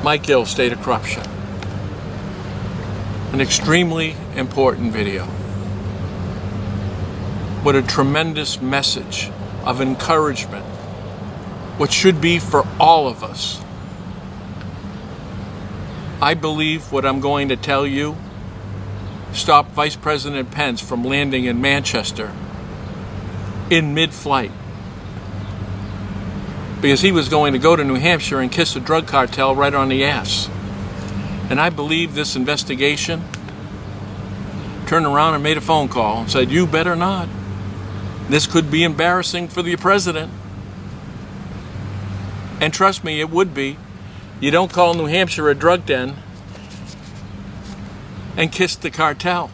Mike Gill, State of Corruption. An extremely important video. What a tremendous message of encouragement. What should be for all of us. I believe what I'm going to tell you stopped Vice President Pence from landing in Manchester in mid-flight, because he was going to go to New Hampshire and kiss a drug cartel right on the ass. And I believe this investigation turned around and made a phone call and said, you better not. This could be embarrassing for the president. And trust me, it would be. You don't call New Hampshire a drug den and kiss the cartel.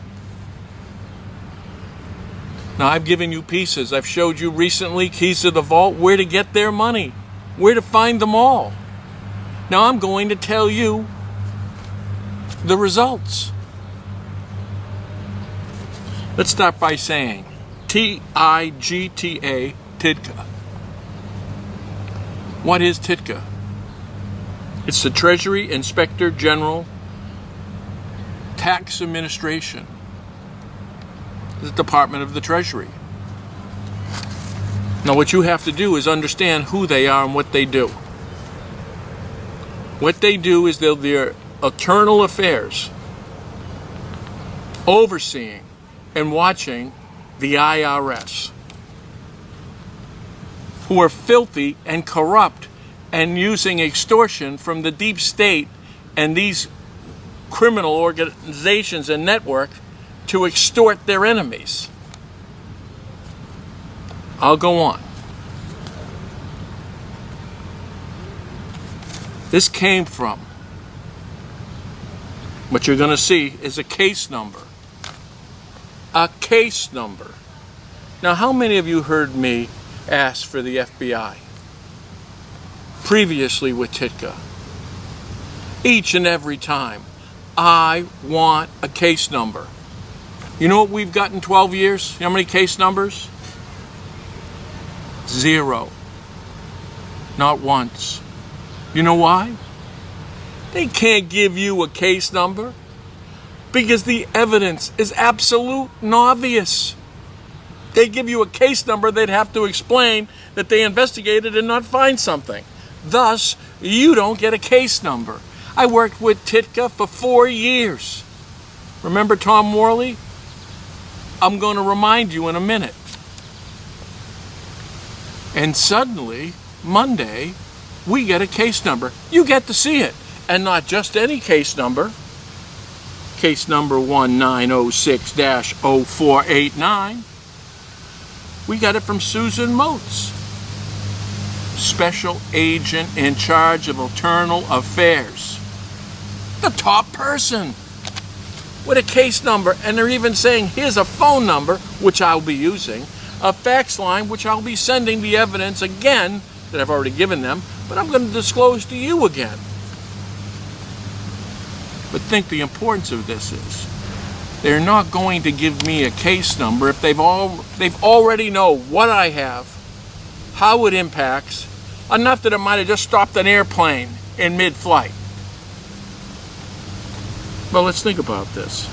Now, I've given you pieces. I've showed you recently keys to the vault, where to get their money, where to find them all. Now, I'm going to tell you the results. Let's start by saying TIGTA, TIDCA. What is TIDCA? It's the Treasury Inspector General Tax Administration, the Department of the Treasury. Now, what you have to do is understand who they are and what they do. What they do is their internal affairs, overseeing and watching the IRS, who are filthy and corrupt and using extortion from the deep state and these criminal organizations and networks to extort their enemies. I'll go on. This came from, what you're going to see is a case number. A case number. Now, how many of you heard me ask for the FBI previously with TIDCA? Each and every time, I want a case number. You know what we've got in 12 years? You know how many case numbers? 0. Not once. You know why? They can't give you a case number because the evidence is absolute and obvious. They give you a case number, they'd have to explain that they investigated and not find something. Thus, you don't get a case number. I worked with TIDCA for 4 years. Remember Tom Morley? I'm going to remind you in a minute. And suddenly, Monday, we get a case number. You get to see it. And not just any case number. Case number 1906-0489. We got it from Susan Motes, Special Agent in charge of Internal Affairs. The top person with a case number, and they're even saying, here's a phone number, which I'll be using, a fax line, which I'll be sending the evidence again, that I've already given them, but I'm going to disclose to you again. But think the importance of this is, they're not going to give me a case number if they've already know what I have, how it impacts, enough that it might have just stopped an airplane in mid-flight. Well, let's think about this.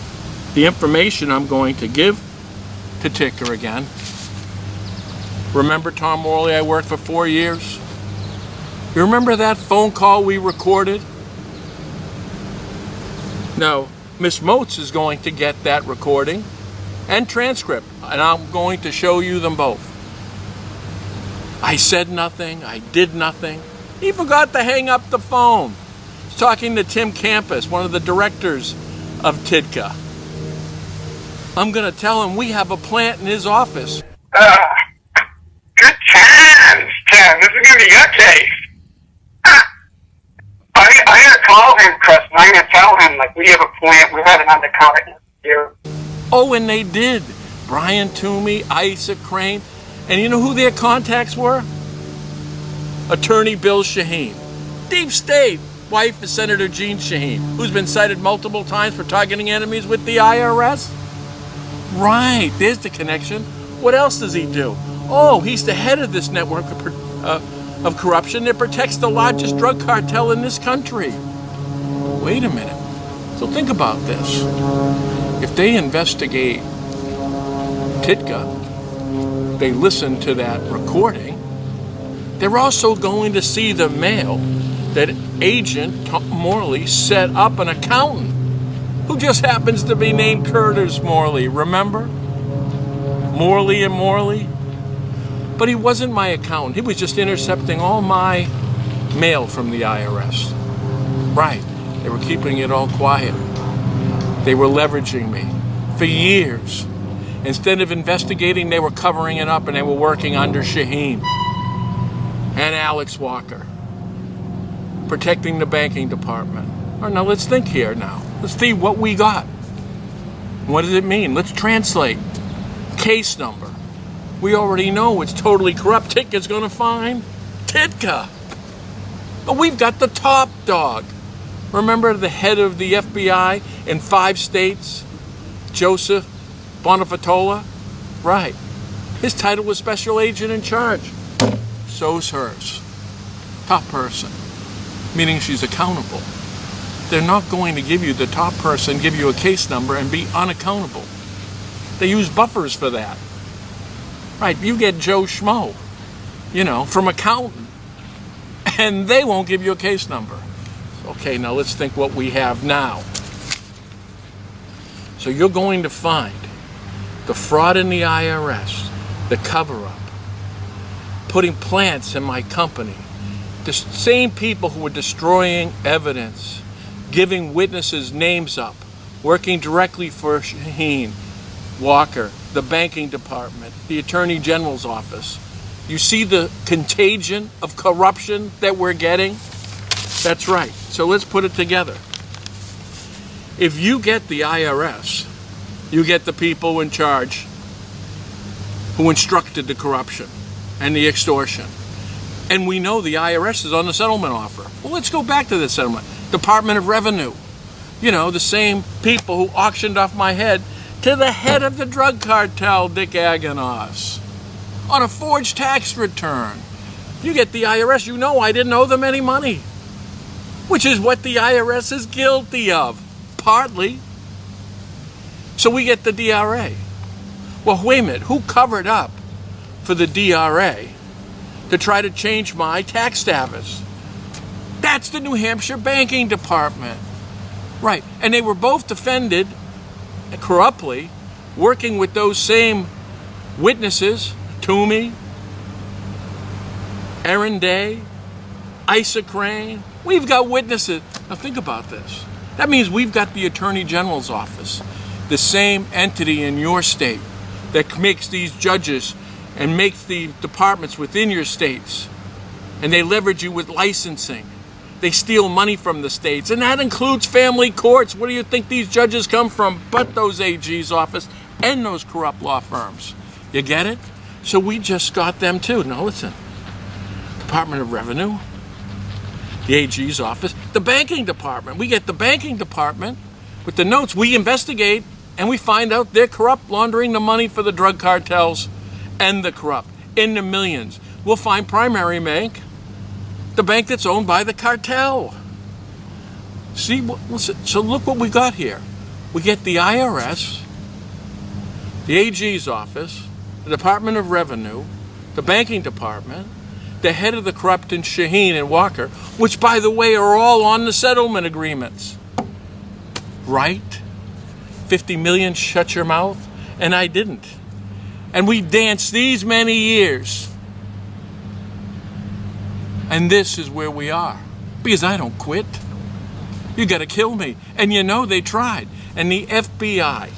The information I'm going to give to TIDCA again. Remember Tom Morley I worked for 4 years? You remember that phone call we recorded? Now, Miss Motes is going to get that recording and transcript, and I'm going to show you them both. I said nothing, I did nothing. He forgot to hang up the phone. He's talking to Tim Campus, one of the directors of TIDCA. I'm going to tell him we have a plant in his office. Good times, Tim. This is going to be your case. I'm going to call him, Chris, and I'm going to tell him, like, we have a plant, we have an undercover here. Oh, and they did. Brian Toomey, Isaac Crane, and you know who their contacts were? Attorney Bill Shaheen. Deep State, wife of Senator Jean Shaheen, who's been cited multiple times for targeting enemies with the IRS. Right, there's the connection. What else does he do? Oh, he's the head of this network of corruption that protects the largest drug cartel in this country. wait a minute. So think about this. If they investigate Titka, they listen to that recording, they're also going to see the mail that Agent Morley set up an accountant who just happens to be named Curtis Morley. Remember? Morley and Morley? But he wasn't my accountant. He was just intercepting all my mail from the IRS. Right. They were keeping it all quiet. They were leveraging me for years. Instead of investigating, they were covering it up, and they were working under Shaheen and Alex Walker, protecting the banking department. All right, now let's think here now. Let's see what we got. What does it mean? Let's translate. Case number. We already know it's totally corrupt. Titka's going to find Titka. But we've got the top dog. Remember the head of the FBI in 5 states, Joseph Bonifatola? Right. His title was Special Agent in Charge. So's hers. Top person. Meaning she's accountable. They're not going to give you the top person, give you a case number, and be unaccountable. They use buffers for that. Right, you get Joe Schmo, from accountant, and they won't give you a case number. Okay, now let's think what we have now. So you're going to find the fraud in the IRS, the cover-up, putting plants in my company, the same people who were destroying evidence, giving witnesses names up, working directly for Shaheen, Walker, the banking department, the Attorney General's office. You see the contagion of corruption that we're getting? That's right. So let's put it together. If you get the IRS, you get the people in charge who instructed the corruption and the extortion. And we know the IRS is on the settlement offer. Well, let's go back to the settlement. Department of Revenue. The same people who auctioned off my head to the head of the drug cartel, Dick Aganos, on a forged tax return. You get the IRS, I didn't owe them any money, which is what the IRS is guilty of, partly. So we get the DRA. Well, wait a minute, who covered up for the DRA to try to change my tax status? That's the New Hampshire Banking Department. Right, and they were both defended corruptly, working with those same witnesses, Toomey, Aaron Day, Isa Crane. We've got witnesses. Now think about this. That means we've got the Attorney General's office, the same entity in your state that makes these judges and makes the departments within your states. And they leverage you with licensing. They steal money from the states, and that includes family courts. Where do you think these judges come from but those AG's office and those corrupt law firms? You get it? So we just got them too. Now listen, Department of Revenue, the AG's office, the banking department. We get the banking department with the notes. We investigate, and we find out they're corrupt, laundering the money for the drug cartels and the corrupt in the millions. We'll find Primary Bank, the bank that's owned by the cartel. See, so look what we got here. We get the IRS, the AG's office, the Department of Revenue, the banking department, the head of the corrupt in Shaheen and Walker, which, by the way, are all on the settlement agreements. Right? 50 million, shut your mouth? And I didn't. And we danced these many years. And this is where we are. Because I don't quit. You gotta kill me. And they tried. And the FBI,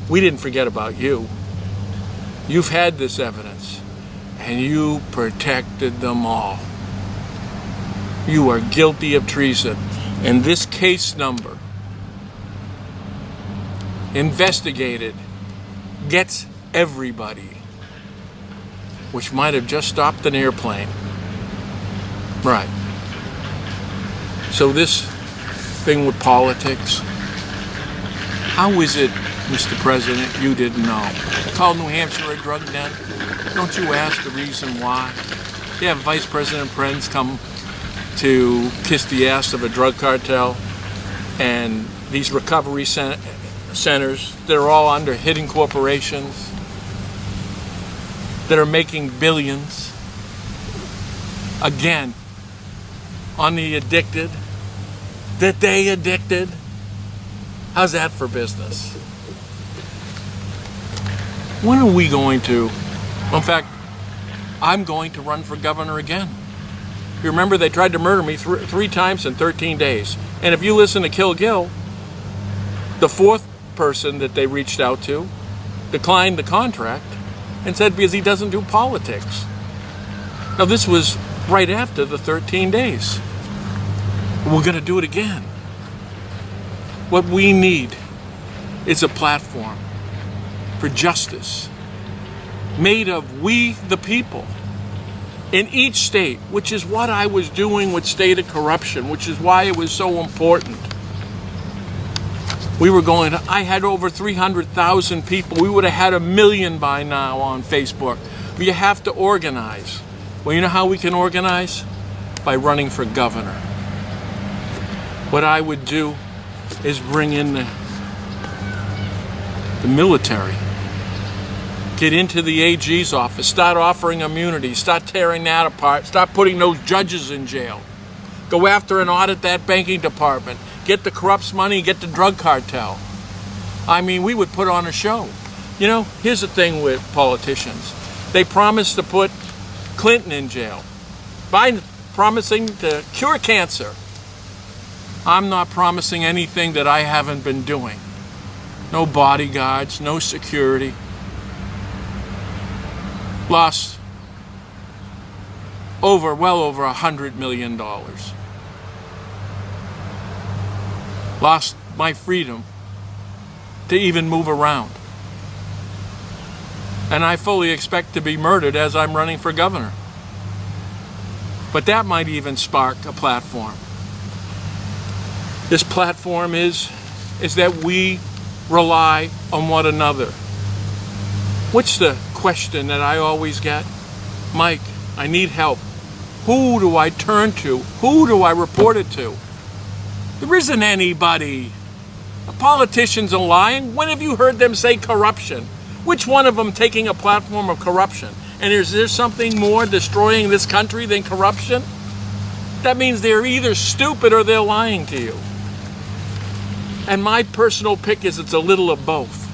we didn't forget about you. You've had this evidence. And you protected them all. You are guilty of treason. And this case number, investigated, gets everybody. Which might have just stopped an airplane. Right. So this thing with politics, how is it, Mr. President, you didn't know? Call New Hampshire a drug den? Don't you ask the reason why? You have Vice President Prenz come to kiss the ass of a drug cartel, and these recovery centers, they're all under hidden corporations that are making billions, again, on the addicted, that they addicted. How's that for business? When are we going to, in fact, I'm going to run for governor again. You remember they tried to murder me three times in 13 days. And if you listen to Kill Gill, the fourth person that they reached out to declined the contract and said because he doesn't do politics. Now this was right after the 13 days. We're going to do it again. What we need is a platform for justice made of we the people in each state, which is what I was doing with State of Corruption, which is why it was so important. I had over 300,000 people. We would have had 1 million by now on Facebook. But you have to organize. Well, you know how we can organize? By running for governor. What I would do is bring in the military. Get into the AG's office, start offering immunity, start tearing that apart, start putting those judges in jail. Go after and audit that banking department. Get the corrupt money, get the drug cartel. I mean, we would put on a show. You know, here's the thing with politicians. They promise to put Clinton in jail. Biden promising to cure cancer. I'm not promising anything that I haven't been doing. No bodyguards, no security. Lost well over $100 million. Lost my freedom to even move around. And I fully expect to be murdered as I'm running for governor. But that might even spark a platform. This platform is that we rely on one another. What's the question that I always get? Mike, I need help. Who do I turn to? Who do I report it to? There isn't anybody. The politicians are lying. When have you heard them say corruption? Which one of them taking a platform of corruption? And is there something more destroying this country than corruption? That means they're either stupid or they're lying to you. And my personal pick is it's a little of both.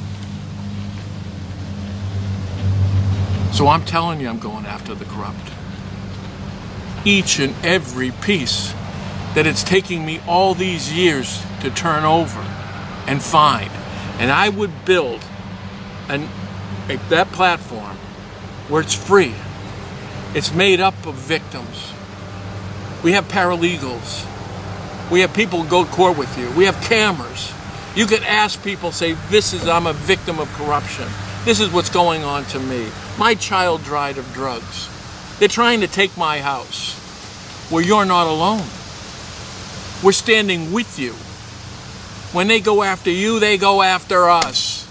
So I'm telling you, I'm going after the corrupt. Each and every piece that it's taking me all these years to turn over and find. And I would build that platform where it's free. It's made up of victims. We have paralegals. We have people go to court with you. We have cameras. You can ask people, say, I'm a victim of corruption. This is what's going on to me. My child died of drugs. They're trying to take my house. Well, you're not alone. We're standing with you. When they go after you, they go after us.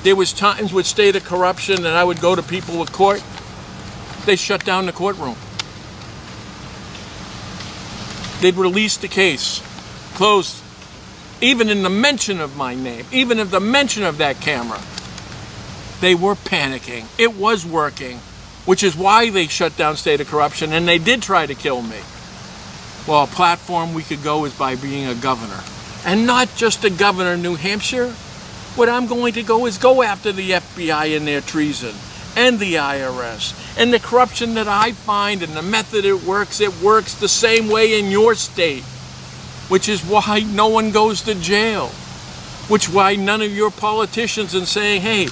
There was times with State of Corruption that I would go to people with court. They shut down the courtroom. They'd release the case, closed. Even in the mention of my name, even in the mention of that camera, they were panicking. It was working, which is why they shut down State of Corruption, and they did try to kill me. Well, a platform we could go is by being a governor. And not just a governor in New Hampshire. What I'm going to go is go after the FBI and their treason, and the IRS, and the corruption that I find, and the method it works the same way in your state, which is why no one goes to jail, which is why none of your politicians are saying, hey,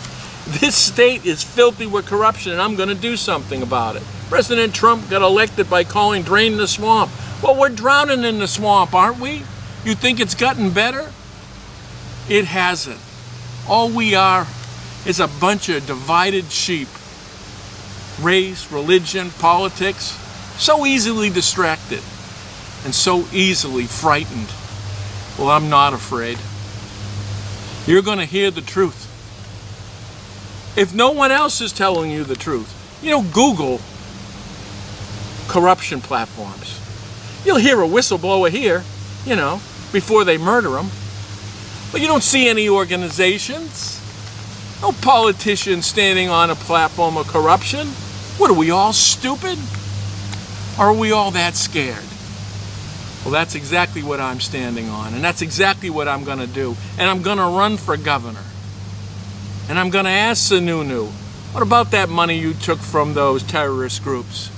this state is filthy with corruption and I'm going to do something about it. President Trump got elected by calling drain the swamp. Well, we're drowning in the swamp, aren't we? You think it's gotten better? It hasn't. All we are is a bunch of divided sheep. Race, religion, politics, so easily distracted and so easily frightened. Well, I'm not afraid. You're going to hear the truth. If no one else is telling you the truth, Google corruption platforms. You'll hear a whistleblower here, you know, before they murder them. But you don't see any organizations, no politicians standing on a platform of corruption. What, are we all stupid? Or are we all that scared? Well, that's exactly what I'm standing on, and that's exactly what I'm going to do. And I'm going to run for governor. And I'm going to ask Sununu, what about that money you took from those terrorist groups?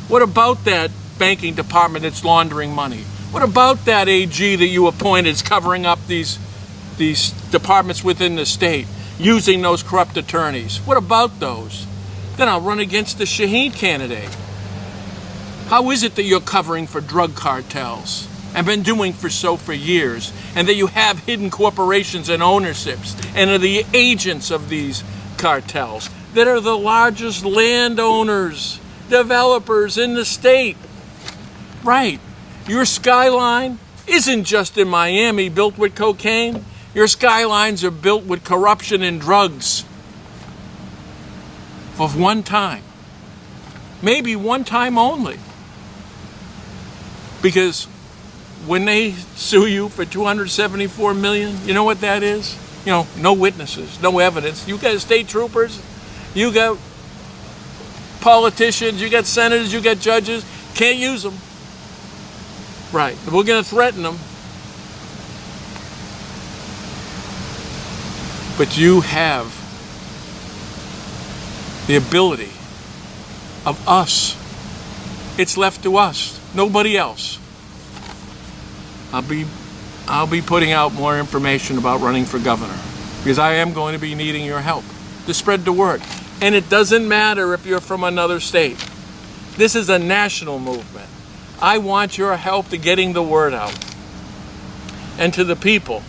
What about that banking department that's laundering money? What about that AG that you appointed is covering up these departments within the state, using those corrupt attorneys? What about those? Then I'll run against the Shaheen candidate. How is it that you're covering for drug cartels and been doing so for years, and that you have hidden corporations and ownerships and are the agents of these cartels that are the largest landowners, developers in the state? Right. Your skyline isn't just in Miami built with cocaine. Your skylines are built with corruption and drugs. For one time. Maybe one time only. Because when they sue you for $274 million, you know what that is? You know, no witnesses, no evidence. You got state troopers, you got politicians, you got senators, you got judges. Can't use them. Right. We're going to threaten them. But you have the ability of us. It's left to us. Nobody else. I'll be putting out more information about running for governor, because I am going to be needing your help to spread the word. And it doesn't matter if you're from another state. This is a national movement. I want your help to getting the word out. And to the people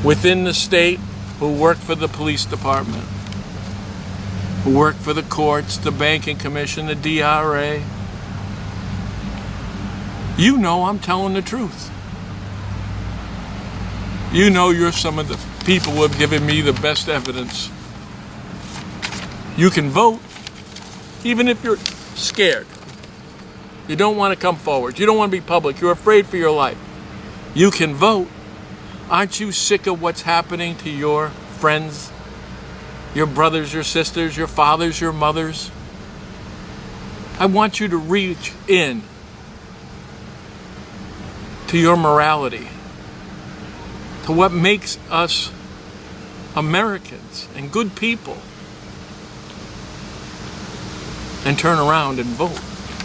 within the state who work for the police department, who work for the courts, the banking commission, the DRA. You know I'm telling the truth. You know you're some of the people who have given me the best evidence. You can vote, even if you're scared. You don't want to come forward. You don't want to be public. You're afraid for your life. You can vote. Aren't you sick of what's happening to your friends, your brothers, your sisters, your fathers, your mothers? I want you to reach in to your morality, to what makes us Americans and good people, and turn around and vote.